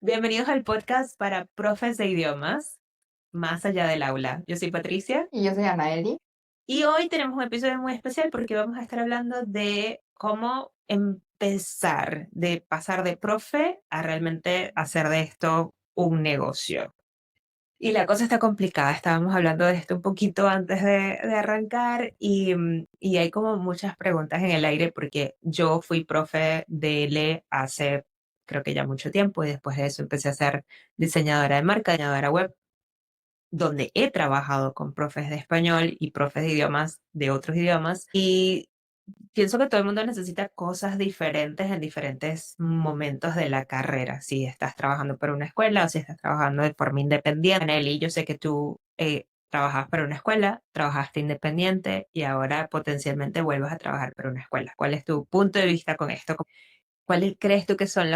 Bienvenidos al podcast para profes de idiomas, más allá del aula. Yo soy Patricia Y yo soy Anaeli. y hoy tenemos un episodio muy especial porque vamos a estar hablando de cómo empezar, de pasar de profe a realmente hacer de esto un negocio. Y la cosa está complicada, estábamos hablando de esto un poquito antes de arrancar y hay como muchas preguntas en el aire porque yo fui profe de L hace creo que ya mucho tiempo y después de eso empecé a ser diseñadora de marca, diseñadora web, donde he trabajado con profes de español y profes de idiomas, de otros idiomas, y pienso que todo el mundo necesita cosas diferentes en diferentes momentos de la carrera. Si estás trabajando para una escuela o si estás trabajando de forma independiente. Nelly, yo sé que tú trabajas para una escuela, trabajaste independiente y ahora potencialmente vuelves a trabajar para una escuela. ¿Cuál es tu punto de vista con esto? ¿Cuáles crees tú que son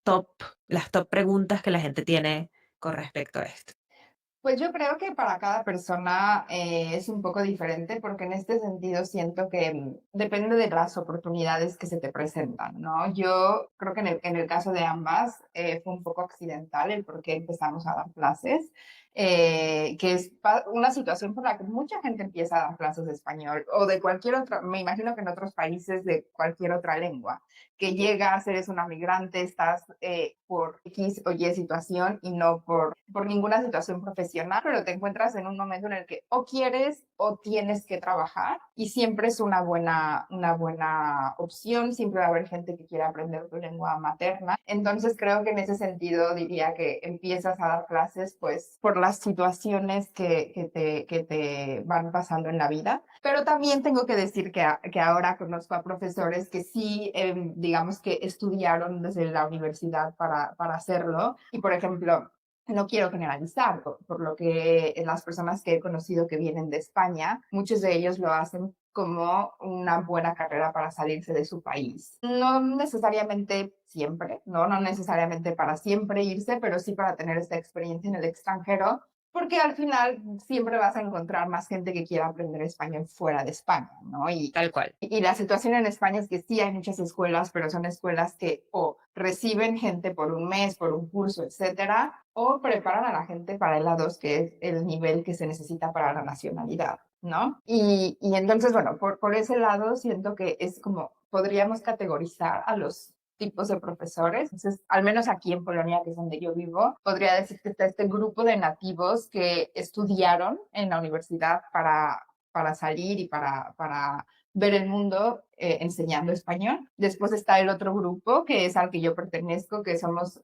top, las top preguntas que la gente tiene con respecto a esto? Pues yo creo que para cada persona es un poco diferente porque en este sentido siento que depende de las oportunidades que se te presentan, ¿no? Yo creo que en el caso de ambas fue un poco accidental el por qué empezamos a dar clases, que es una situación por la que mucha gente empieza a dar clases de español o de cualquier otra, me imagino que en otros países de cualquier otra lengua, que llegas, eres una migrante, estás por X o Y situación y no por ninguna situación profesional, pero te encuentras en un momento en el que o quieres o tienes que trabajar y siempre es una buena opción, siempre va a haber gente que quiera aprender tu lengua materna. Entonces creo que en ese sentido diría que empiezas a dar clases pues por las situaciones que te van pasando en la vida. Pero también tengo que decir que ahora conozco a profesores que sí, digamos que estudiaron desde la universidad para hacerlo. Y por ejemplo, no quiero generalizar, por lo que las personas que he conocido que vienen de España, muchos de ellos lo hacen como una buena carrera para salirse de su país. No necesariamente siempre, ¿no? No necesariamente para siempre irse, pero sí para tener esta experiencia en el extranjero, porque al final siempre vas a encontrar más gente que quiera aprender español fuera de España, ¿no? Tal cual. Y la situación en España es que sí hay muchas escuelas, pero son escuelas que o reciben gente por un mes, por un curso, etcétera, o preparan a la gente para el A2, que es el nivel que se necesita para la nacionalidad, ¿no? Y entonces, bueno, por ese lado siento que es como podríamos categorizar a los tipos de profesores. Entonces, al menos aquí en Polonia, que es donde yo vivo, podría decir que está este grupo de nativos que estudiaron en la universidad para salir y para ver el mundo enseñando español. Después está el otro grupo, que es al que yo pertenezco, que somos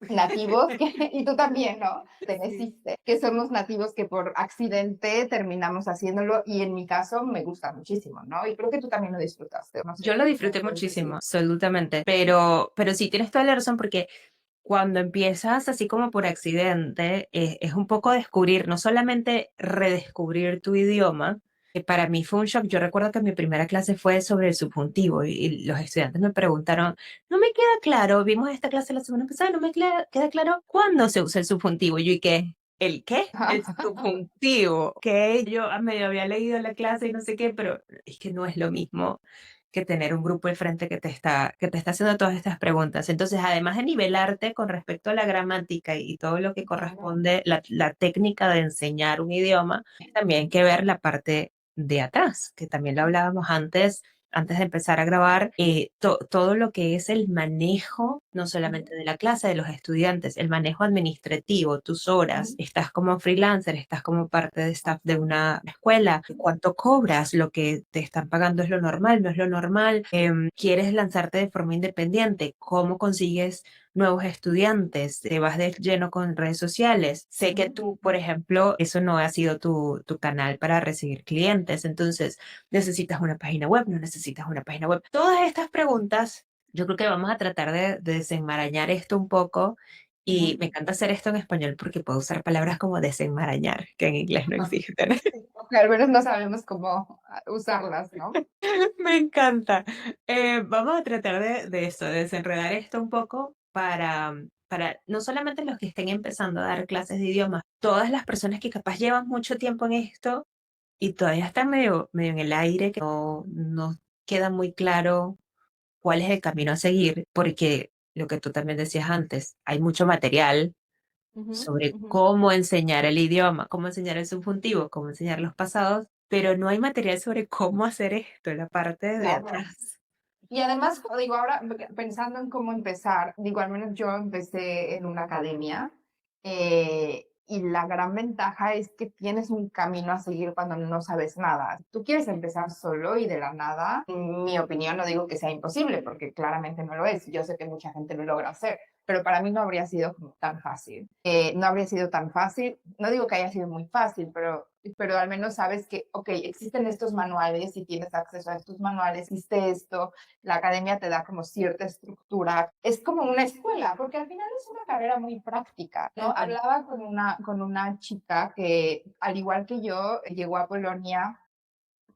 nativos, y tú también, ¿no? Sí. Perteneciste, que somos nativos que por accidente terminamos haciéndolo y en mi caso me gusta muchísimo, ¿no? Y creo que tú también lo disfrutaste, no sé Yo lo qué me disfruté puedes muchísimo, decir. absolutamente, pero sí tienes toda la razón porque cuando empiezas así como por accidente, es un poco descubrir, no solamente redescubrir tu idioma, que para mí fue un shock. Yo recuerdo que mi primera clase fue sobre el subjuntivo y los estudiantes me preguntaron, no me queda claro, vimos esta clase la semana pasada, no me queda claro cuándo se usa el subjuntivo. Y yo, ¿y qué? ¿El qué? El subjuntivo. Que yo medio había leído la clase y no sé qué, pero es que no es lo mismo que tener un grupo al frente que te está haciendo todas estas preguntas. Entonces, además de nivelarte con respecto a la gramática y todo lo que Claro. corresponde, la técnica de enseñar un idioma, también hay que ver la parte de atrás, que también lo hablábamos antes de empezar a grabar, todo lo que es el manejo, no solamente de la clase, de los estudiantes, el manejo administrativo, tus horas, estás como freelancer, estás como parte de staff de una escuela, cuánto cobras, lo que te están pagando es lo normal, no es lo normal, quieres lanzarte de forma independiente, cómo consigues nuevos estudiantes, te vas de lleno con redes sociales. Sé que tú, por ejemplo, eso no ha sido tu canal para recibir clientes, entonces necesitas una página web, no necesitas una página web. Todas estas preguntas, yo creo que vamos a tratar de desenmarañar esto un poco y me encanta hacer esto en español porque puedo usar palabras como desenmarañar, que en inglés no existen. Ok, al menos no sabemos cómo usarlas, ¿no? Me encanta. Vamos a tratar de eso, de desenredar esto un poco para no solamente los que estén empezando a dar clases de idiomas, todas las personas que capaz llevan mucho tiempo en esto y todavía están medio en el aire, que no queda muy claro cuál es el camino a seguir, porque lo que tú también decías antes, hay mucho material Ujú, sobre ujú. cómo enseñar el idioma, cómo enseñar el subjuntivo, cómo enseñar los pasados, pero no hay material sobre cómo hacer esto, la parte de Claro. atrás. Y además, digo, ahora pensando en cómo empezar, digo, al menos yo empecé en una academia, y la gran ventaja es que tienes un camino a seguir cuando no sabes nada. Tú quieres empezar solo y de la nada, en mi opinión, no digo que sea imposible, porque claramente no lo es. Yo sé que mucha gente lo logra hacer, pero para mí no habría sido como tan fácil. No habría sido tan fácil, no digo que haya sido muy fácil, pero al menos sabes que, ok, existen estos manuales y tienes acceso a estos manuales, existe esto, la academia te da como cierta estructura. Es como una escuela, porque al final es una carrera muy práctica, ¿no? Tal cual. Hablaba con una chica que, al igual que yo, llegó a Polonia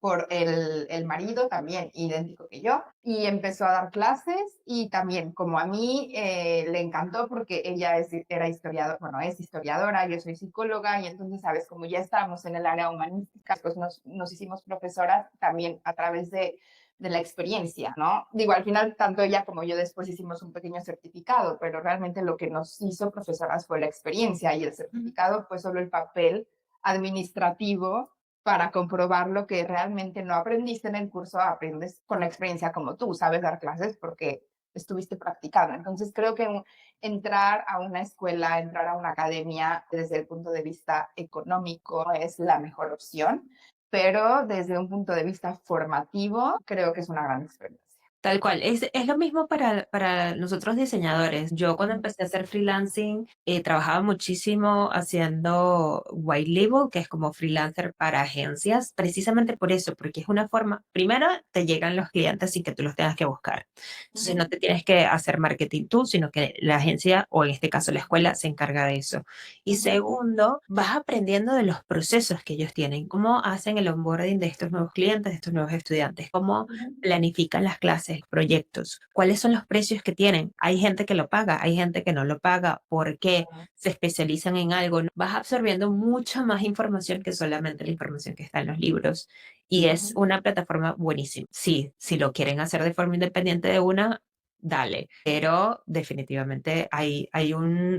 por el marido también, idéntico que yo, y empezó a dar clases y también, como a mí, le encantó porque ella era historiadora, bueno, es historiadora, yo soy psicóloga y entonces, sabes, como ya estábamos en el área humanística, pues nos hicimos profesoras también a través de la experiencia, ¿no? Digo, al final, tanto ella como yo después hicimos un pequeño certificado, pero realmente lo que nos hizo profesoras fue la experiencia y el Ujú. certificado fue solo el papel administrativo para comprobar lo que realmente no aprendiste en el curso, aprendes con la experiencia como tú, sabes dar clases porque estuviste practicando. Entonces creo que entrar a una escuela, entrar a una academia desde el punto de vista económico es la mejor opción, pero desde un punto de vista formativo creo que es una gran experiencia. Tal cual, es lo mismo para nosotros diseñadores. Yo cuando empecé a hacer freelancing, trabajaba muchísimo haciendo white label, que es como freelancer para agencias, precisamente por eso, porque es una forma, primero, te llegan los clientes sin que tú los tengas que buscar. Entonces no te tienes que hacer marketing tú, sino que la agencia, o en este caso la escuela, se encarga de eso. Y segundo, vas aprendiendo de los procesos que ellos tienen, cómo hacen el onboarding de estos nuevos clientes, de estos nuevos estudiantes, cómo planifican las clases, proyectos, cuáles son los precios que tienen. Hay gente que lo paga, hay gente que no lo paga, por qué se especializan en algo. Vas absorbiendo mucha más información que solamente la información que está en los libros. Y es una plataforma buenísima. Sí, si lo quieren hacer de forma independiente de una, dale. Pero definitivamente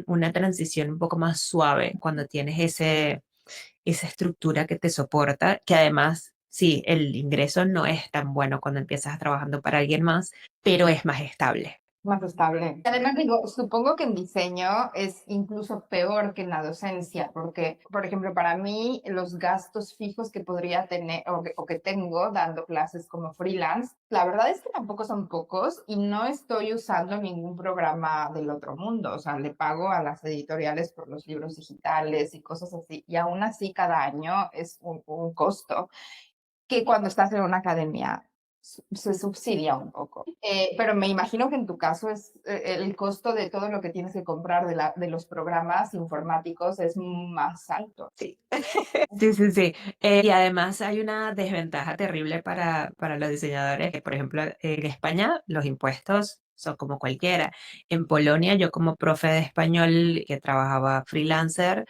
una transición un poco más suave cuando tienes esa estructura que te soporta, que además, sí, el ingreso no es tan bueno cuando empiezas trabajando para alguien más, pero es más estable. Más estable. Además, digo, supongo que en diseño es incluso peor que en la docencia, porque, por ejemplo, para mí los gastos fijos que podría tener o que tengo dando clases como freelance, la verdad es que tampoco son pocos y no estoy usando ningún programa del otro mundo. O sea, le pago a las editoriales por los libros digitales y cosas así, y aún así cada año es un costo que cuando estás en una academia se subsidia un poco. Pero me imagino que en tu caso es el costo de todo lo que tienes que comprar de los programas informáticos es más alto. Sí, sí, sí, sí. Y además hay una desventaja terrible para los diseñadores, que por ejemplo en España los impuestos son como cualquiera. En Polonia yo como profe de español que trabajaba freelancer,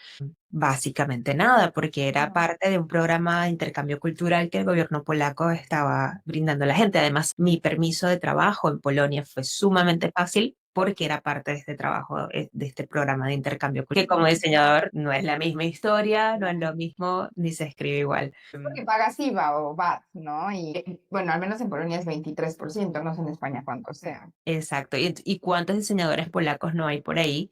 básicamente nada, porque era parte de un programa de intercambio cultural que el gobierno polaco estaba brindando a la gente. Además, mi permiso de trabajo en Polonia fue sumamente fácil porque era parte de este trabajo, de este programa de intercambio cultural, que como diseñador no es la misma historia, no es lo mismo, ni se escribe igual. Porque pagas IVA o VAT, ¿no? Y bueno, al menos en Polonia es 23%, no sé en España cuánto sea. Exacto. ¿Y cuántos diseñadores polacos no hay por ahí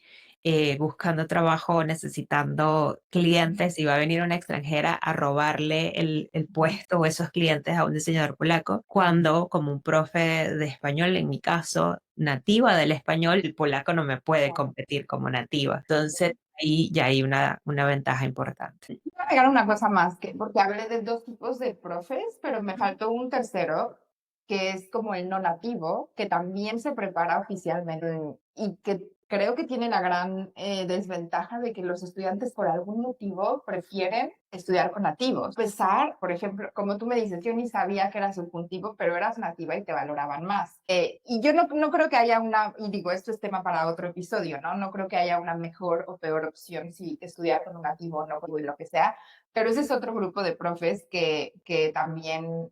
buscando trabajo, necesitando clientes y va a venir una extranjera a robarle el puesto o esos clientes a un diseñador polaco? Cuando, como un profe de español, en mi caso, nativa del español, el polaco no me puede competir como nativa. Entonces, ahí ya hay una ventaja importante. Voy a agregar una cosa más, que, porque hablé de dos tipos de profes, pero me faltó un tercero, que es como el no nativo, que también se prepara oficialmente y que creo que tiene la gran desventaja de que los estudiantes por algún motivo prefieren estudiar con nativos. A pesar, por ejemplo, como tú me dices, yo ni sabía que era subjuntivo, pero eras nativa y te valoraban más. Y yo no creo que haya una, y digo, esto es tema para otro episodio, ¿no? No creo que haya una mejor o peor opción si estudiar con un nativo o no, y lo que sea, pero ese es otro grupo de profes que también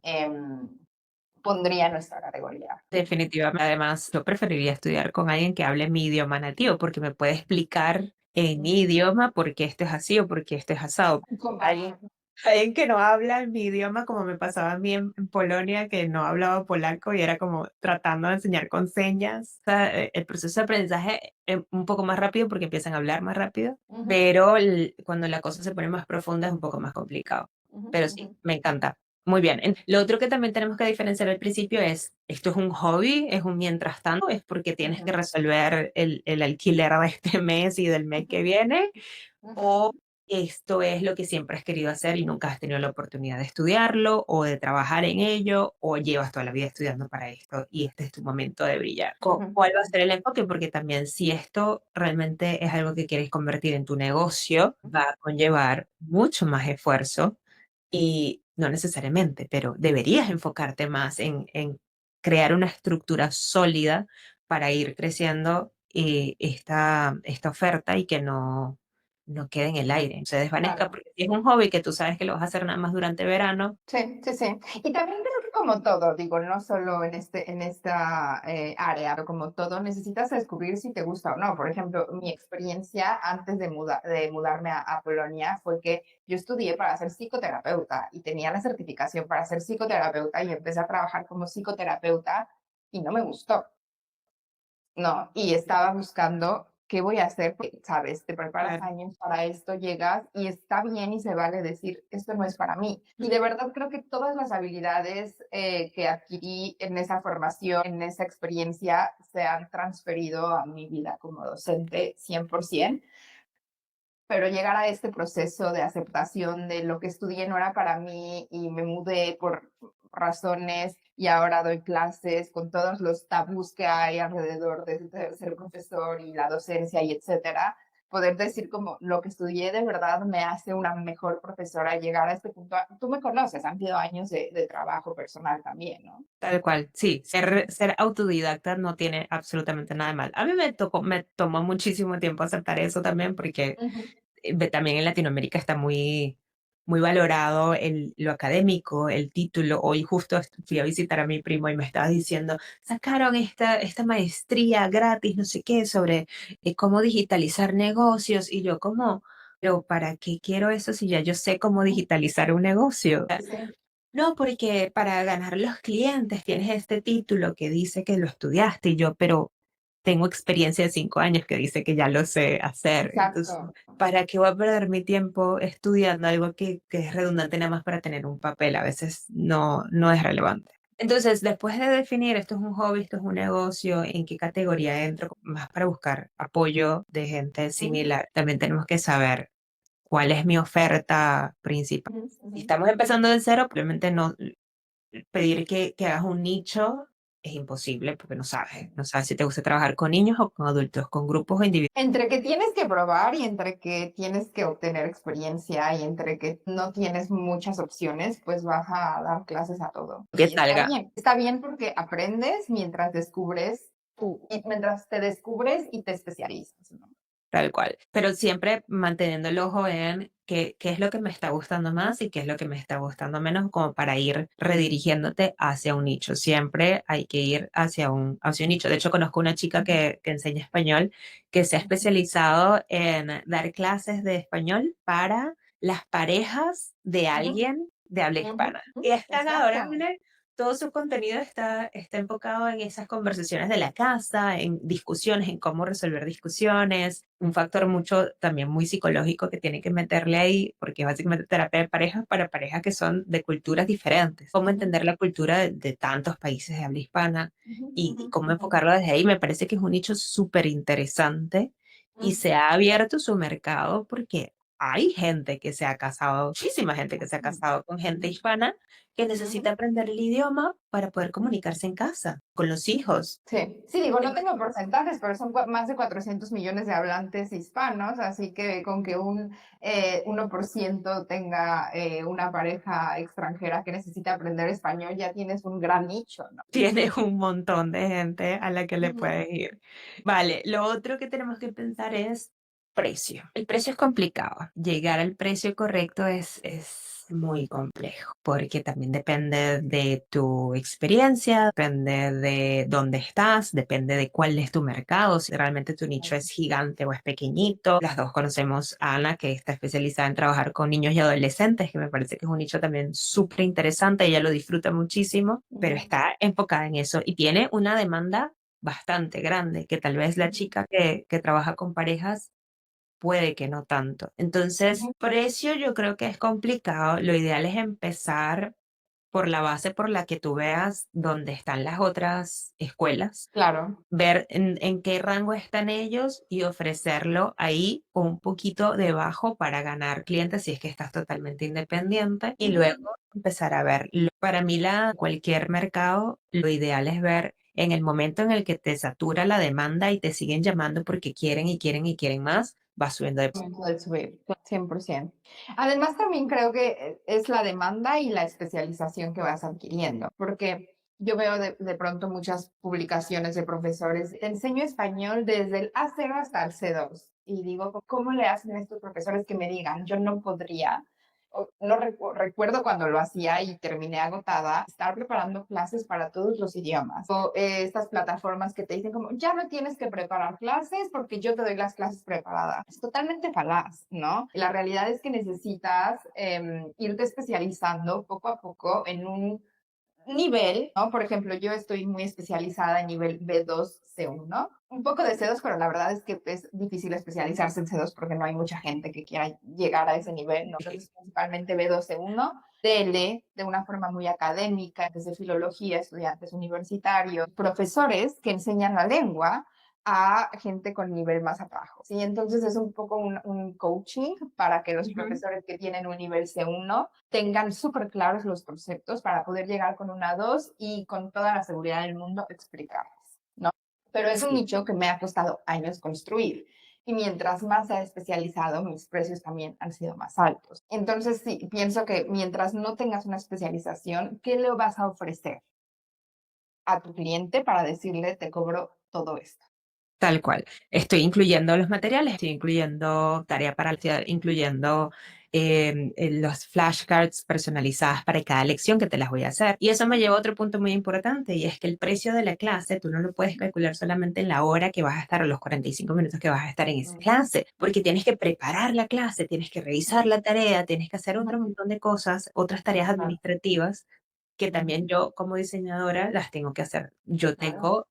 pondría en nuestra categoría. Definitivamente, además, yo preferiría estudiar con alguien que hable mi idioma nativo, porque me puede explicar en mi idioma por qué esto es así o por qué esto es asado. Alguien, Comparar. alguien que no habla mi idioma, como me pasaba a mí en Polonia, que no hablaba polaco y era como tratando de enseñar con señas. O sea, el proceso de aprendizaje es un poco más rápido porque empiezan a hablar más rápido, Ujú, pero cuando la cosa se pone más profunda es un poco más complicado. ujú, Pero ujú, sí, me encanta. Muy bien. Lo otro que también tenemos que diferenciar al principio es, ¿esto es un hobby? ¿Es un mientras tanto? ¿Es porque tienes que ujú, resolver el alquiler de este mes y del mes que viene? ujú, ¿O esto es lo que siempre has querido hacer y nunca has tenido la oportunidad de estudiarlo o de trabajar en ello o llevas toda la vida estudiando para esto y este es tu momento de brillar? ujú, ¿Cuál va a ser el enfoque? Porque también si esto realmente es algo que quieres convertir en tu negocio, va a conllevar mucho más esfuerzo y no necesariamente, pero deberías enfocarte más en crear una estructura sólida para ir creciendo esta oferta y que no quede en el aire, se desvanezca, claro. porque si es un hobby que tú sabes que lo vas a hacer nada más durante verano, Sí, sí, sí. Y también creo que como todo, digo, no solo en esta área, pero como todo, necesitas descubrir si te gusta o no. Por ejemplo, mi experiencia antes de mudarme a Polonia fue que yo estudié para ser psicoterapeuta y tenía la certificación para ser psicoterapeuta y empecé a trabajar como psicoterapeuta y no me gustó. No, y estaba buscando qué voy a hacer, porque, sabes, te preparas claro. años para esto, llegas y está bien y se vale decir, esto no es para mí. Y de verdad creo que todas las habilidades que adquirí en esa formación, en esa experiencia, se han transferido a mi vida como docente 100%, pero llegar a este proceso de aceptación de lo que estudié no era para mí y me mudé por razones y ahora doy clases con todos los tabús que hay alrededor de ser profesor y la docencia y etcétera, poder decir como lo que estudié de verdad me hace una mejor profesora llegar a este punto. Tú me conoces, han sido años de trabajo personal también, ¿no? Tal cual, sí, ser autodidacta no tiene absolutamente nada de mal. A mí me tomó muchísimo tiempo aceptar eso también porque Ujú, también en Latinoamérica está muy valorado lo académico, el título. Hoy justo fui a visitar a mi primo y me estaba diciendo, sacaron esta maestría gratis, no sé qué, sobre cómo digitalizar negocios. Y yo, ¿cómo? Pero ¿para qué quiero eso si ya yo sé cómo digitalizar un negocio? sí, sí, No, porque para ganar los clientes tienes este título que dice que lo estudiaste y yo, pero tengo experiencia de 5 años que dice que ya lo sé hacer. Entonces, exacto. ¿para qué voy a perder mi tiempo estudiando algo que es redundante nada más para tener un papel? A veces no es relevante. Entonces, después de definir esto es un hobby, esto es un negocio, en qué categoría entro, más para buscar apoyo de gente Ujú, similar, también tenemos que saber cuál es mi oferta principal. ujú, Si ujú. estamos empezando de cero, probablemente no pedir que hagas un nicho es imposible porque no sabes si te gusta trabajar con niños o con adultos, con grupos o individuos Entre que tienes que probar y entre que tienes que obtener experiencia y entre que no tienes muchas opciones, pues vas a dar clases a todo. que Y está salga. bien. Está bien porque aprendes mientras descubres y mientras te descubres y te especializas, ¿no? Tal cual. Pero siempre manteniendo el ojo en qué es lo que me está gustando más y qué es lo que me está gustando menos, como para ir redirigiéndote hacia un nicho. Siempre hay que ir hacia un nicho. De hecho, conozco una chica Ujú, que enseña español, que se ha ujú, especializado en dar clases de español para las parejas de ujú, alguien de habla ujú, hispana. ujú. Y es tan Exacto. adorable. Todo su contenido está enfocado en esas conversaciones de la casa, en discusiones, en cómo resolver discusiones. Un factor mucho también muy psicológico que tiene que meterle ahí, porque es básicamente terapia de parejas para parejas que son de culturas diferentes. Cómo Ujú, entender la cultura de tantos países de habla hispana ujú, y ujú, cómo ujú, enfocarlo desde ahí. Me parece que es un nicho súper interesante y ujú. se ha abierto su mercado porque hay gente que se ha casado, muchísima gente que se ha casado con gente hispana que necesita Ujú. aprender el idioma para poder comunicarse en casa, con los hijos. Sí, sí, digo, no tengo porcentajes, pero son más de 400 millones de hablantes hispanos, así que con que un 1% tenga una pareja extranjera que necesita aprender español, ya tienes un gran nicho, ¿no? Tienes un montón de gente a la que le Ujú, puedes ir. Vale, lo otro que tenemos que pensar es Precio. El precio es complicado. Llegar al precio correcto es muy complejo, porque también depende de tu experiencia, depende de dónde estás, depende de cuál es tu mercado, si realmente tu nicho es gigante o es pequeñito. Las dos conocemos a Ana, que está especializada en trabajar con niños y adolescentes, que me parece que es un nicho también súper interesante. Ella lo disfruta muchísimo, pero Ujú, está enfocada en eso y tiene una demanda bastante grande, que tal vez la chica que trabaja con parejas puede que no tanto. Entonces, ujú, precio yo creo que es complicado. Lo ideal es empezar por la base por la que tú veas dónde están las otras escuelas, claro. ver en qué rango están ellos y ofrecerlo ahí un poquito debajo para ganar clientes si es que estás totalmente independiente y luego Ujú. empezar a ver. Para mí, cualquier mercado, lo ideal es ver en el momento en el que te satura la demanda y te siguen llamando porque quieren y quieren y quieren más, va subiendo de... Momento de subir, 100%. Además, también creo que es la demanda y la especialización que vas adquiriendo, porque yo veo de pronto muchas publicaciones de profesores, te enseño español desde el A0 hasta el C2, y digo, ¿cómo le hacen estos profesores que me digan? Yo no podría, no recuerdo cuando lo hacía y terminé agotada, estar preparando clases para todos los idiomas. O estas plataformas que te dicen como, ya no tienes que preparar clases porque yo te doy las clases preparadas. Es totalmente falaz, ¿no? La realidad es que necesitas irte especializando poco a poco en un nivel, ¿no? Por ejemplo, yo estoy muy especializada en nivel B2, C1, un poco de C2, pero la verdad es que es difícil especializarse en C2 porque no hay mucha gente que quiera llegar a ese nivel, ¿no? Entonces, principalmente B2, C1, DL, de una forma muy académica, desde filología, estudiantes universitarios, profesores que enseñan la lengua a gente con nivel más abajo. ¿Sí? Entonces es un poco un coaching para que los Ujú. profesores que tienen un nivel C1 tengan súper claros los conceptos para poder llegar con una 2 y con toda la seguridad del mundo explicarles, ¿no? Pero es un Sí, nicho que me ha costado años construir. Y mientras más se ha especializado, mis precios también han sido más altos. Entonces, sí, pienso que mientras no tengas una especialización, ¿qué le vas a ofrecer a tu cliente para decirle, te cobro todo esto? tal cual. Estoy incluyendo los materiales, estoy incluyendo tarea para la ciudad, incluyendo los flashcards personalizadas para cada lección que te las voy a hacer. Y eso me lleva a otro punto muy importante y es que el precio de la clase tú no lo puedes calcular solamente en la hora que vas a estar o los 45 minutos que vas a estar en esa clase, porque tienes que preparar la clase, tienes que revisar la tarea, tienes que hacer otro montón de cosas, otras tareas administrativas que también yo como diseñadora las tengo que hacer.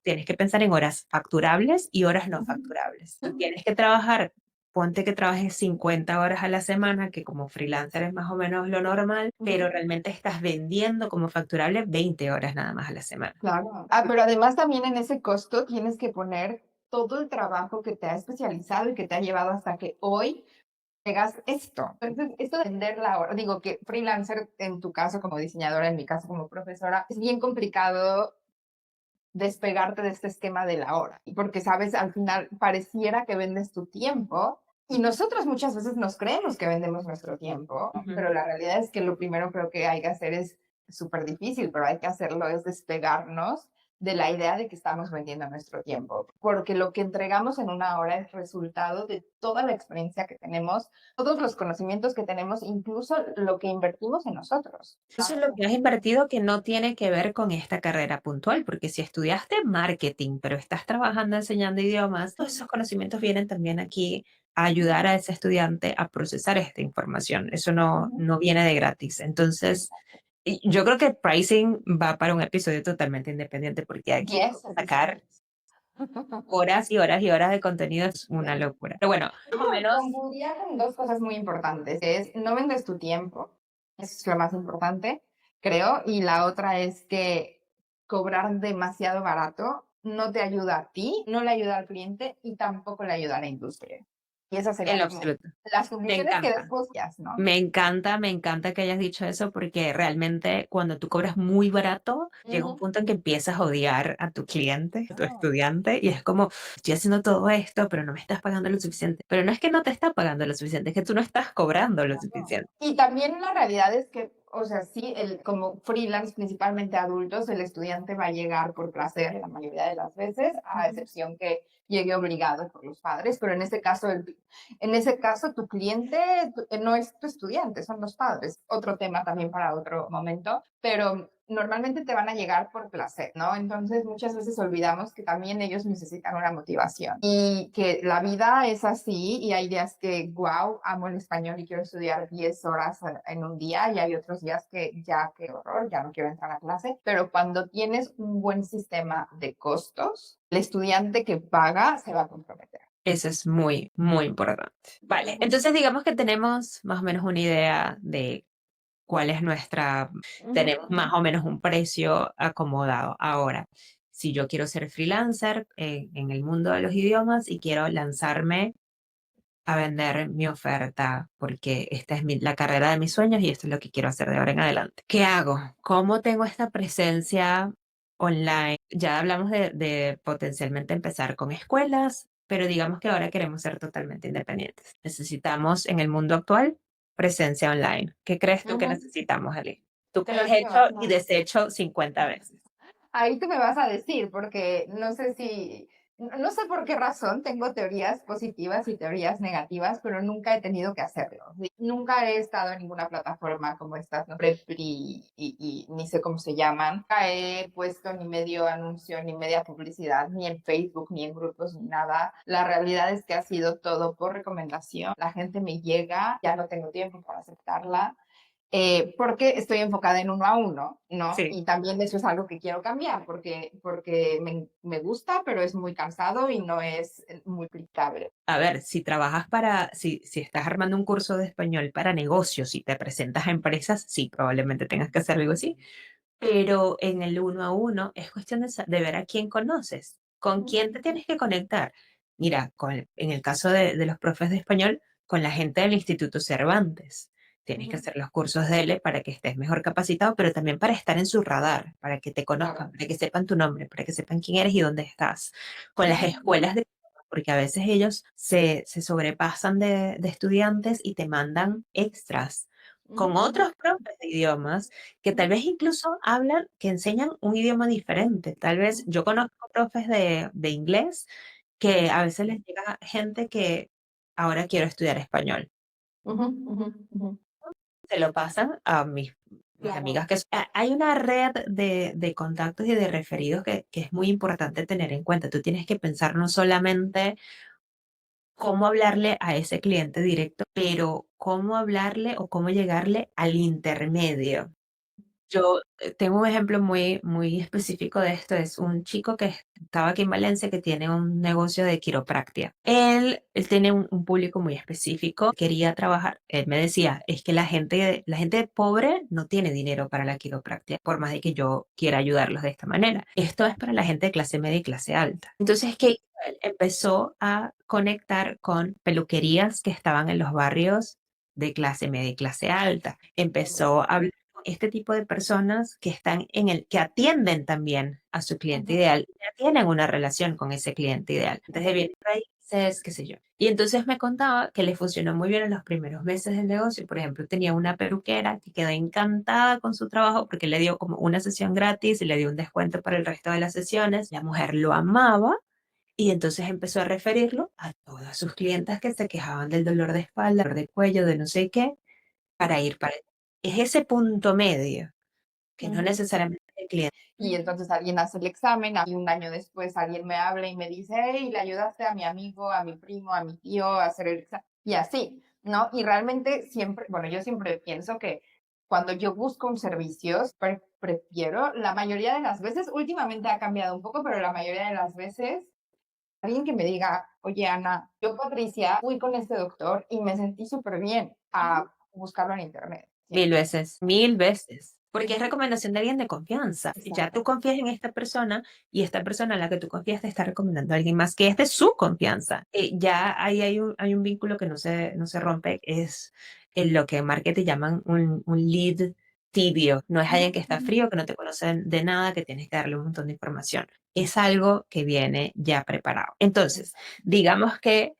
Tienes que pensar en horas facturables y horas no facturables. Tú tienes que trabajar, ponte que trabajes 50 horas a la semana, que como freelancer es más o menos lo normal, pero realmente estás vendiendo como facturable 20 horas nada más a la semana. Claro. Ah, pero además también en ese costo tienes que poner todo el trabajo que te ha especializado y que te ha llevado hasta que hoy llegas esto. Entonces, esto de vender la hora, digo que freelancer en tu caso como diseñadora, en mi caso como profesora, es bien complicado despegarte de este esquema de la hora, y porque sabes, al final pareciera que vendes tu tiempo y nosotros muchas veces nos creemos que vendemos nuestro tiempo, Ujú. pero la realidad es que lo primero creo que hay que hacer es súper difícil, pero hay que hacerlo, es despegarnos de la idea de que estamos vendiendo nuestro tiempo, porque lo que entregamos en una hora es resultado de toda la experiencia que tenemos, todos los conocimientos que tenemos, incluso lo que invertimos en nosotros. Eso es lo que has invertido que no tiene que ver con esta carrera puntual, porque si estudiaste marketing, pero estás trabajando enseñando idiomas, todos esos conocimientos vienen también aquí a ayudar a ese estudiante a procesar esta información. Eso no viene de gratis. Entonces, y yo creo que pricing va para un episodio totalmente independiente, porque aquí 10 podemos sacar episodios. horas y horas y horas de contenido, es una locura. Pero bueno, más o menos Concluiría con dos cosas muy importantes, que es no vendes tu tiempo, eso es lo más importante, creo, y la otra es que cobrar demasiado barato no te ayuda a ti, no le ayuda al cliente y tampoco le ayuda a la industria. Y esas en serían lo como absoluto. las Me conclusiones que encanta. después ya, ¿no? Me encanta que hayas dicho eso porque realmente cuando tú cobras muy barato, llega un Ujú. punto en que empiezas a odiar a tu cliente, a tu Oh. estudiante, y es como, estoy haciendo todo esto, pero no me estás pagando lo suficiente. Pero no es que no te está pagando lo suficiente, es que tú no estás cobrando lo suficiente. Y también la realidad es que O sea, sí, como freelance, principalmente adultos, el estudiante va a llegar por placer la mayoría de las veces, a Ujú. excepción que llegue obligado por los padres, pero en ese caso tu cliente no es tu estudiante, son los padres. Otro tema también para otro momento, pero normalmente te van a llegar por placer, ¿no? Entonces muchas veces olvidamos que también ellos necesitan una motivación y que la vida es así y hay días que, wow, amo el español y quiero estudiar 10 horas en un día y hay otros días que ya, qué horror, ya no quiero entrar a clase, pero cuando tienes un buen sistema de costos, el estudiante que paga se va a comprometer. Eso es muy, muy importante. Vale, entonces digamos que tenemos más o menos una idea de cuál es nuestra, Ujú, tenemos más o menos un precio acomodado. Ahora, si yo quiero ser freelancer en el mundo de los idiomas y quiero lanzarme a vender mi oferta, porque esta es la carrera de mis sueños y esto es lo que quiero hacer de ahora en adelante. ¿Qué hago? ¿Cómo tengo esta presencia online? Ya hablamos de potencialmente empezar con escuelas, pero digamos que ahora queremos ser totalmente independientes. Necesitamos en el mundo actual presencia online. ¿Qué crees tú que ujú. necesitamos, Ali? Tú que lo has hecho y Definitivamente. deshecho 50 veces. Ahí tú me vas a decir, porque no sé si, no sé por qué razón tengo teorías positivas y teorías negativas, pero nunca he tenido que hacerlo. ¿Sí? Nunca he estado en ninguna plataforma como estas, ¿no? Preply y ni sé cómo se llaman. Nunca he puesto ni medio anuncio, ni media publicidad, ni en Facebook, ni en grupos, ni nada. La realidad es que ha sido todo por recomendación. La gente me llega, ya no tengo tiempo para aceptarla porque estoy enfocada en uno a uno, ¿no? Sí. Y también eso es algo que quiero cambiar, porque me gusta, pero es muy cansado y no es muy aplicable. A ver, si trabajas si estás armando un curso de español para negocios y te presentas a empresas, sí, probablemente tengas que hacer algo así, pero en el uno a uno es cuestión de ver a quién conoces, con quién te tienes que conectar. Mira, en el caso de los profes de español, con la gente del Instituto Cervantes. Tienes que hacer los cursos de él para que estés mejor capacitado, pero también para estar en su radar, para que te conozcan, Claro. para que sepan tu nombre, para que sepan quién eres y dónde estás. Con las escuelas de porque a veces ellos se sobrepasan de estudiantes y te mandan extras con otros profes de idiomas que tal vez incluso hablan, que enseñan un idioma diferente. Tal vez yo conozco profes de inglés que a veces les llega gente que ahora quiero estudiar español. Ujú, ujú, ujú. Se lo pasan a mis Claro. amigas hay una red de contactos y de referidos que es muy importante tener en cuenta. Tú tienes que pensar no solamente cómo hablarle a ese cliente directo, pero cómo hablarle o cómo llegarle al intermedio. Yo tengo un ejemplo muy, muy específico de esto. Es un chico que estaba aquí en Valencia que tiene un negocio de quiropraxia. Él tiene un público muy específico. Quería trabajar. Él me decía, es que la gente pobre no tiene dinero para la quiropraxia, por más de que yo quiera ayudarlos de esta manera. Esto es para la gente de clase media y clase alta. Entonces, ¿qué hizo él? Empezó a conectar con peluquerías que estaban en los barrios de clase media y clase alta. Empezó a hablar este tipo de personas que están que atienden también a su cliente Ujú, ideal, ya tienen una relación con ese cliente ideal. Entonces, de bienes raíces, qué sé yo. Y entonces me contaba que le funcionó muy bien en los primeros meses del negocio. Por ejemplo, tenía una peluquera que quedó encantada con su trabajo porque le dio como una sesión gratis y le dio un descuento para el resto de las sesiones. La mujer lo amaba y entonces empezó a referirlo a todas sus clientas que se quejaban del dolor de espalda, dolor de cuello, de no sé qué, para ir para... Es ese punto medio que no ujú. necesariamente el cliente. Y entonces alguien hace el examen y un año después alguien me habla y me dice, hey, le ayudaste a mi amigo, a mi primo, a mi tío a hacer el examen. Y así, ¿no? Y realmente siempre, bueno, yo siempre pienso que cuando yo busco un servicio, prefiero, la mayoría de las veces, últimamente ha cambiado un poco, pero la mayoría de las veces, alguien que me diga, oye, Ana, yo Patricia fui con este doctor y me sentí súper bien a buscarlo en internet. Mil Siempre. veces, mil veces. Porque es Ujú. recomendación de alguien de confianza. Ya tú Exacto. confías en esta persona y esta persona en la que tú confías te está recomendando a alguien más que es de su confianza. Ya ahí hay un vínculo que no se rompe. Es en lo que en marketing llaman un lead tibio. No es Ujú, alguien que está ujú. frío, que no te conoce de nada, que tienes que darle un montón de información. Es algo que viene ya preparado. Entonces, Exacto. digamos que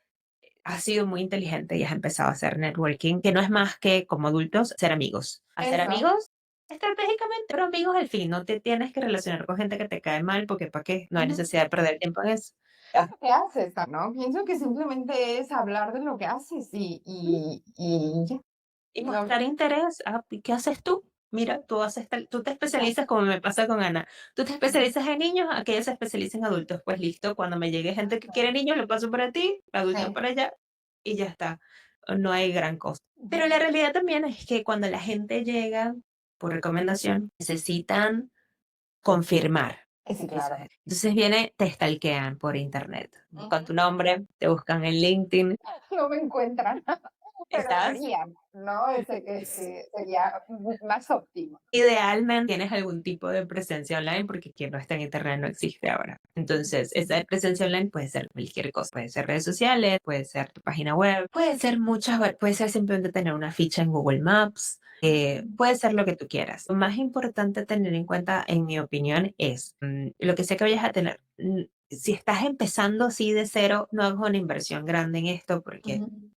has sido muy inteligente y has empezado a hacer networking, que no es más que como adultos ser amigos. Hacer Eso. amigos estratégicamente, pero amigos al fin, no te tienes que relacionar con gente que te cae mal porque ¿para qué? No hay Ujú. necesidad de perder tiempo en eso. Es lo que haces, ¿no? Pienso que simplemente es hablar de lo que haces y ya. Y No. mostrar interés. Ah, ¿y qué haces tú? Mira, tú te especializas, como me pasa con Ana, tú te especializas en niños, aquella se especializa en adultos. Pues listo, cuando me llegue gente que quiere niños, lo paso para ti, adultos Sí. para allá, y ya está. No hay gran cosa. Pero Ujú. la realidad también es que cuando la gente llega por recomendación, necesitan confirmar. Sí, Eso claro. es. Entonces viene, te stalkean por internet. Buscan Ujú. tu nombre, te buscan en LinkedIn. No me encuentran, pero ¿Estás? deberían, ¿no? Ese que sería más óptimo. Idealmente tienes algún tipo de presencia online porque quien no está en internet no existe ahora. Entonces, esa presencia online puede ser cualquier cosa. Puede ser redes sociales, puede ser tu página web, puede ser puede ser simplemente tener una ficha en Google Maps, puede ser lo que tú quieras. Lo más importante a tener en cuenta, en mi opinión, es lo que sea que vayas a tener. Si estás empezando así de cero, no hagas una inversión grande en esto porque Ujú.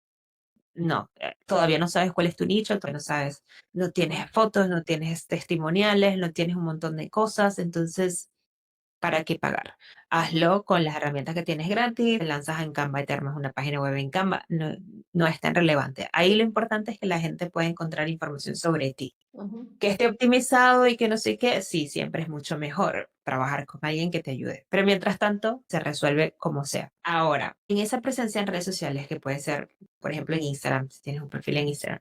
no, todavía no sabes cuál es tu nicho, todavía no sabes, no tienes fotos, no tienes testimoniales, no tienes un montón de cosas, entonces, ¿para qué pagar? Hazlo con las herramientas que tienes gratis, te lanzas en Canva y te armas una página web en Canva, no, no es tan relevante. Ahí lo importante es que la gente pueda encontrar información sobre ti. Ujú. Que esté optimizado y que no sé qué, sí, siempre es mucho mejor trabajar con alguien que te ayude. Pero mientras tanto, se resuelve como sea. Ahora, en esa presencia en redes sociales, que puede ser, por ejemplo, en Instagram, si tienes un perfil en Instagram,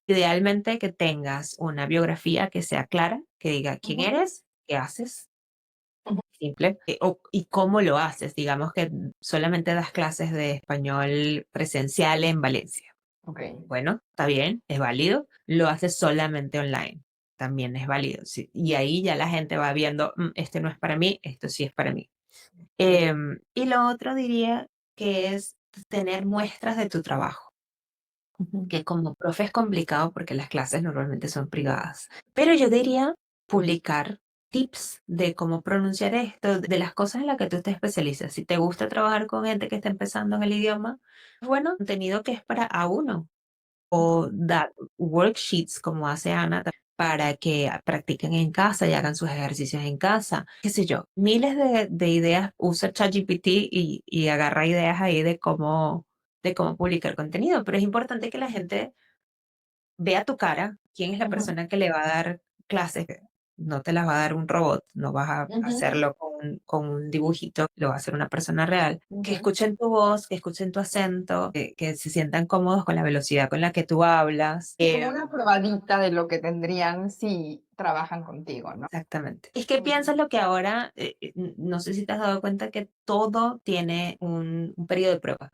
idealmente que tengas una biografía que sea clara, que diga quién Ujú. eres, qué haces, Ujú. simple, y cómo lo haces. Digamos que solamente das clases de español presencial en Valencia. Ok. Bueno, está bien, es válido. Lo haces solamente online, también es válido. Sí. Y ahí ya la gente va viendo, este no es para mí, esto sí es para mí. Y lo otro diría que es tener muestras de tu trabajo, Ujú. que como profe es complicado porque las clases normalmente son privadas. Pero yo diría publicar tips de cómo pronunciar esto, de las cosas en las que tú te especializas. Si te gusta trabajar con gente que está empezando en el idioma, bueno, contenido que es para a uno o dar worksheets como hace Ana para que practiquen en casa y hagan sus ejercicios en casa. Qué sé yo, miles de ideas. Usa ChatGPT y agarra ideas ahí de cómo publicar contenido, pero es importante que la gente vea tu cara, quién es la Ujú. persona que le va a dar clases. No te las va a dar un robot, no vas a Ujú. hacerlo con un dibujito, lo va a hacer una persona real. Que Ujú. escuchen tu voz, que escuchen tu acento, que se sientan cómodos con la velocidad con la que tú hablas. Sí, como una probadita de lo que tendrían si trabajan contigo, ¿no? Exactamente. Es que Ujú. piensas lo que ahora, no sé si te has dado cuenta que todo tiene un periodo de prueba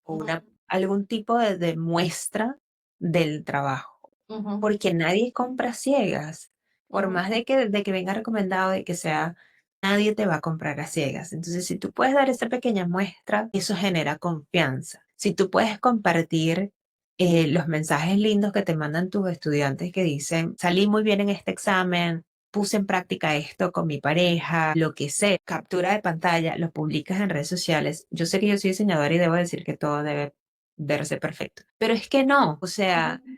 o Ujú. algún tipo de muestra del trabajo. Ujú. Porque nadie compra ciegas. Por Ujú. más de que venga recomendado, de que sea, nadie te va a comprar a ciegas. Entonces, si tú puedes dar esa pequeña muestra, eso genera confianza. Si tú puedes compartir los mensajes lindos que te mandan tus estudiantes que dicen, salí muy bien en este examen, puse en práctica esto con mi pareja, lo que sea, captura de pantalla, lo publicas en redes sociales. Yo sé que yo soy diseñadora y debo decir que todo debe verse perfecto, pero es que no, o sea, Ujú.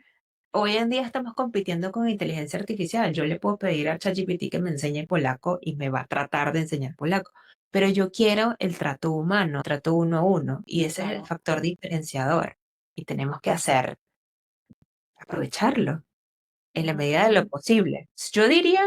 hoy en día estamos compitiendo con inteligencia artificial. Yo le puedo pedir a ChatGPT que me enseñe polaco y me va a tratar de enseñar polaco. Pero yo quiero el trato humano, trato uno a uno, y ese es el Claro. factor diferenciador. Y tenemos que aprovecharlo en la Ujú. medida de lo posible. Yo diría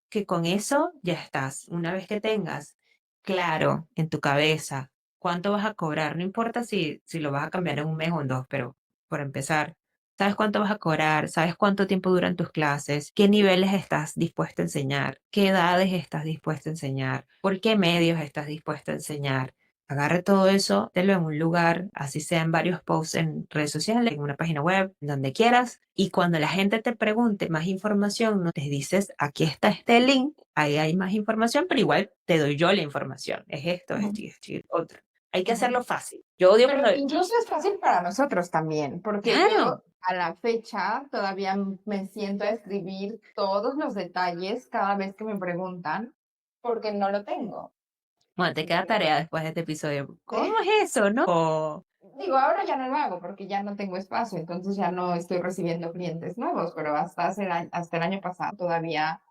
que con eso ya estás. Una vez que tengas claro en tu cabeza cuánto vas a cobrar, no importa si lo vas a cambiar en un mes o en dos, pero por empezar, sabes cuánto vas a cobrar, sabes cuánto tiempo duran tus clases, qué niveles estás dispuesto a enseñar, qué edades estás dispuesto a enseñar, por qué medios estás dispuesto a enseñar. Agarre todo eso, tenlo en un lugar, así sean varios posts en redes sociales, en una página web, donde quieras. Y cuando la gente te pregunte más información, no te dices, aquí está este link, ahí hay más información, pero igual te doy yo la información. Es esto Ujú. y esto y otro. Hay que Ujú. hacerlo fácil. Yo odio Pero cuando... incluso es fácil para nosotros también, porque Claro. yo a la fecha todavía me siento a escribir todos los detalles cada vez que me preguntan, porque no lo tengo. Bueno, te queda tarea después de este episodio. ¿Cómo Sí. es eso, no? Digo, ahora ya no lo hago porque ya no tengo espacio, entonces ya no estoy recibiendo clientes nuevos, pero hasta el año pasado todavía,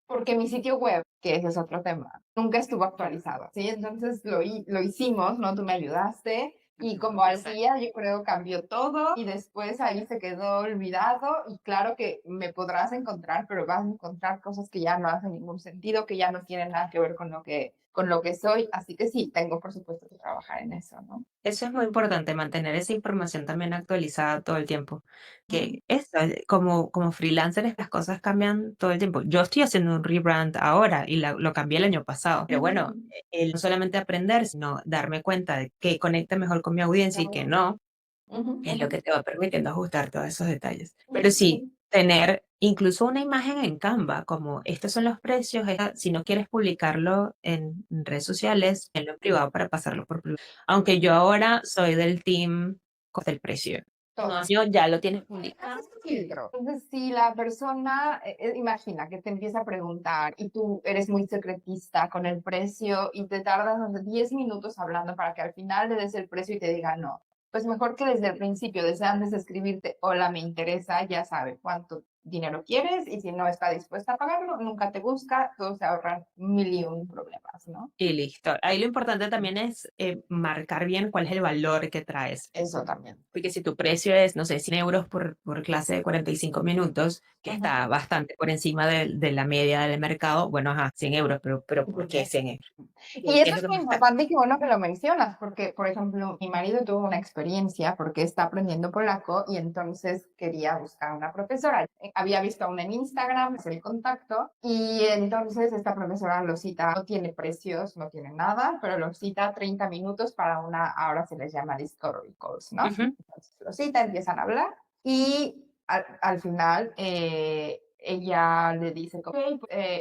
porque mi sitio web, que ese es otro tema, nunca estuvo actualizado, ¿sí? Entonces lo hicimos, ¿no? Tú me ayudaste y como al día yo creo cambió todo y después ahí se quedó olvidado y claro que me podrás encontrar, pero vas a encontrar cosas que ya no hacen ningún sentido, que ya no tienen nada que ver con lo que soy, así que sí, tengo por supuesto que trabajar en eso, ¿no? Eso es muy importante, mantener esa información también actualizada todo el tiempo. Ujú. Que esto, como freelancers, las cosas cambian todo el tiempo. Yo estoy haciendo un rebrand ahora y lo cambié el año pasado. Pero bueno, Ujú. el no solamente aprender, sino darme cuenta de qué conecta mejor con mi audiencia y qué Claro. no, Ujú, es lo ujú, que te va permitiendo ajustar todos esos detalles. ujú, Pero sí, ujú. tener incluso una imagen en Canva, como estos son los precios, si no quieres publicarlo en redes sociales, en lo privado para pasarlo por privado. Aunque yo ahora soy del team del precio. Todo. No, yo ya lo tienes publicado. Haces tu filtro. Entonces, si la persona, imagina que te empieza a preguntar y tú eres muy secretista con el precio y te tardas no sé, 10 minutos hablando para que al final le des el precio y te diga no. Pues mejor que desde el principio, desde antes de escribirte, hola, me interesa, ya sabe cuánto dinero quieres y si no está dispuesta a pagarlo, nunca te busca, todos se ahorran mil y un problemas, ¿no? Y listo. Ahí lo importante también es marcar bien cuál es el valor que traes. Eso también. Porque si tu precio es, no sé, 100 euros por clase de 45 minutos, que Ujú. está bastante por encima de la media del mercado, bueno, ajá, 100 euros, pero ¿por qué 100 euros? Y ¿Qué eso es lo es que muy más está? importante y qué bueno que lo mencionas, porque, por ejemplo, mi marido tuvo una experiencia porque está aprendiendo polaco y entonces quería buscar una profesora. Había visto a una en Instagram, es el contacto, y entonces esta profesora lo cita, no tiene precios, no tiene nada, pero lo cita 30 minutos para una, ahora se les llama Discovery Calls, ¿no? Ujú, Entonces lo cita, empiezan a hablar y al final ella le dice, ok,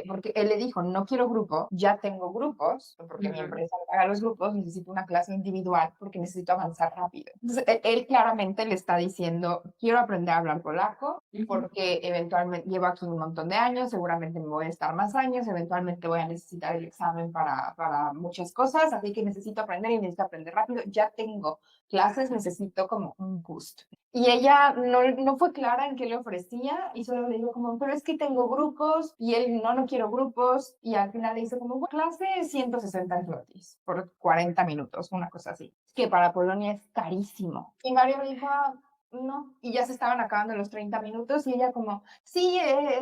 porque él le dijo, no quiero grupo, ya tengo grupos, porque mi ujú, empresa me paga los grupos, necesito una clase individual porque necesito avanzar rápido. Entonces, él claramente le está diciendo, quiero aprender a hablar polaco ujú. porque eventualmente llevo aquí un montón de años, seguramente me voy a estar más años, eventualmente voy a necesitar el examen para muchas cosas, así que necesito aprender y necesito aprender rápido, ya tengo clases, necesito como un boost. Y ella no fue clara en qué le ofrecía y solo le dijo como, pero es que tengo grupos y él no quiero grupos y al final le hizo como, bueno, clase 160 zlotys por 40 minutos, una cosa así, que para Polonia es carísimo. Y Mario me dijo, "Ah, no", y ya se estaban acabando los 30 minutos y ella como, sí,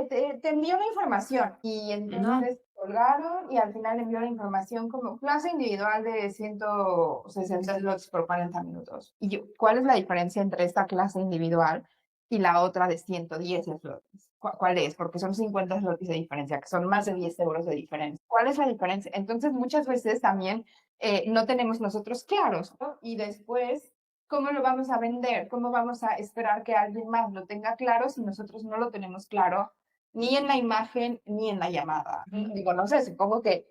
te envío la información. Y No, entonces colgaron y al final envió la información como clase individual de 160 slots por 40 minutos. Y yo, ¿cuál es la diferencia entre esta clase individual y la otra de 110 slots? ¿Cuál es? Porque son 50 slots de diferencia, que son más de 10 euros de diferencia. ¿Cuál es la diferencia? Entonces, muchas veces también no tenemos nosotros claros, ¿no? Y después, ¿cómo lo vamos a vender? ¿Cómo vamos a esperar que alguien más lo tenga claro si nosotros no lo tenemos claro ni en la imagen ni en la llamada? Digo, no sé, supongo que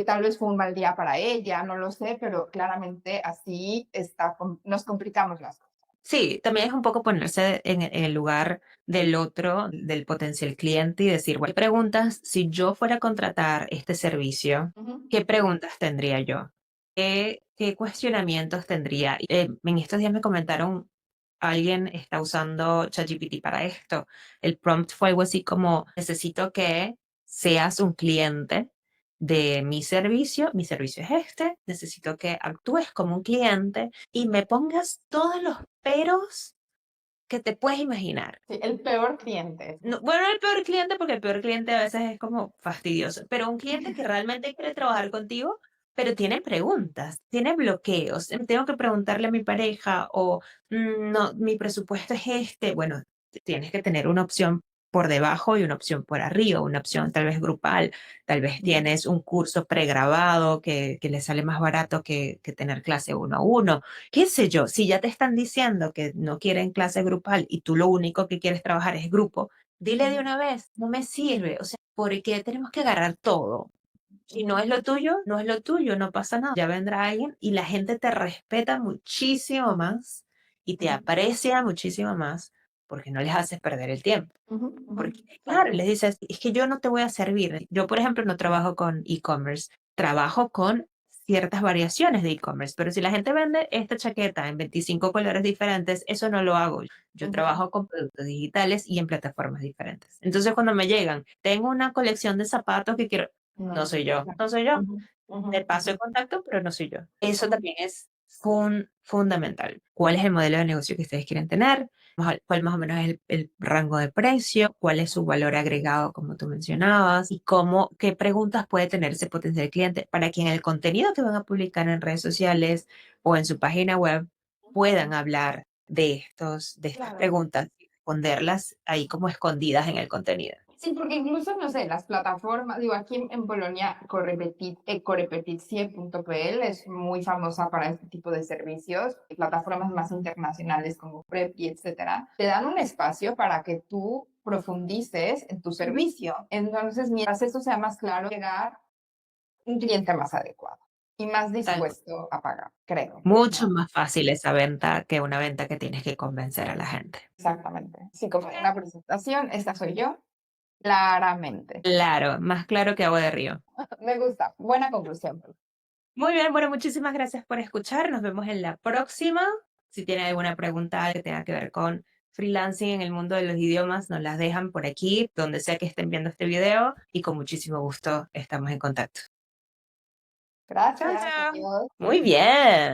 tal vez fue un mal día para ella, no lo sé, pero claramente así está, nos complicamos las cosas. sí, también es un poco ponerse en el lugar del otro, del potencial cliente y decir, bueno, ¿qué preguntas, si yo fuera a contratar este servicio, Ujú, qué preguntas tendría yo? ¿Qué cuestionamientos tendría? En estos días me comentaron, alguien está usando ChatGPT para esto. El prompt fue algo así como, necesito que seas un cliente de mi servicio es este, necesito que actúes como un cliente y me pongas todos los peros que te puedes imaginar. sí, el peor cliente. No, bueno, el peor cliente, porque el peor cliente a veces es como fastidioso, pero un cliente que realmente quiere trabajar contigo, pero tiene preguntas, tiene bloqueos. Tengo que preguntarle a mi pareja o no, mi presupuesto es este. Bueno, tienes que tener una opción por debajo y una opción por arriba, una opción tal vez grupal, tal vez tienes un curso pregrabado que le sale más barato que tener clase uno a uno, qué sé yo, si ya te están diciendo que no quieren clase grupal y tú lo único que quieres trabajar es grupo, dile de una vez, no me sirve, o sea, ¿por qué tenemos que agarrar todo? Si no es lo tuyo, no es lo tuyo, no pasa nada. Ya vendrá alguien y la gente te respeta muchísimo más y te aprecia muchísimo más porque no les haces perder el tiempo. Porque, claro, les dices, es que yo no te voy a servir. Yo, por ejemplo, no trabajo con e-commerce, trabajo con ciertas variaciones de e-commerce, pero si la gente vende esta chaqueta en 25 colores diferentes, eso no lo hago. Yo Ujú. trabajo con productos digitales y en plataformas diferentes. Entonces, cuando me llegan, tengo una colección de zapatos que quiero, no No, soy yo, claro. no soy yo. Ujú, ujú, Te paso ujú, el contacto, pero no soy yo. Eso ujú, también es fundamental. ¿Cuál es el modelo de negocio que ustedes quieren tener? ¿Cuál más o menos es el rango de precio? ¿Cuál es su valor agregado, como tú mencionabas? Y qué preguntas puede tener ese potencial cliente para que en el contenido que van a publicar en redes sociales o en su página web puedan ujú. hablar de estas Claro. preguntas y responderlas ahí como escondidas en el contenido. Sí, porque incluso, no sé, las plataformas, digo, aquí en Polonia, corepetiție.pl es muy famosa para este tipo de servicios, y plataformas más internacionales como Preply, etcétera, te dan un espacio para que tú profundices en tu servicio. Entonces, mientras eso sea más claro, llegar un cliente más adecuado y más Tal dispuesto a pagar, creo, Mucho ¿no? más fácil esa venta que una venta que tienes que convencer a la gente. Exactamente. Sí, como en una presentación, esta soy yo, claramente. Claro, más claro que agua de río. Me gusta. Buena conclusión. Muy bien, bueno, muchísimas gracias por escuchar. Nos vemos en la próxima. Si tienen alguna pregunta que tenga que ver con freelancing en el mundo de los idiomas, nos las dejan por aquí, donde sea que estén viendo este video, y con muchísimo gusto estamos en contacto. Chao, Gracias, chao. adiós. Muy bien.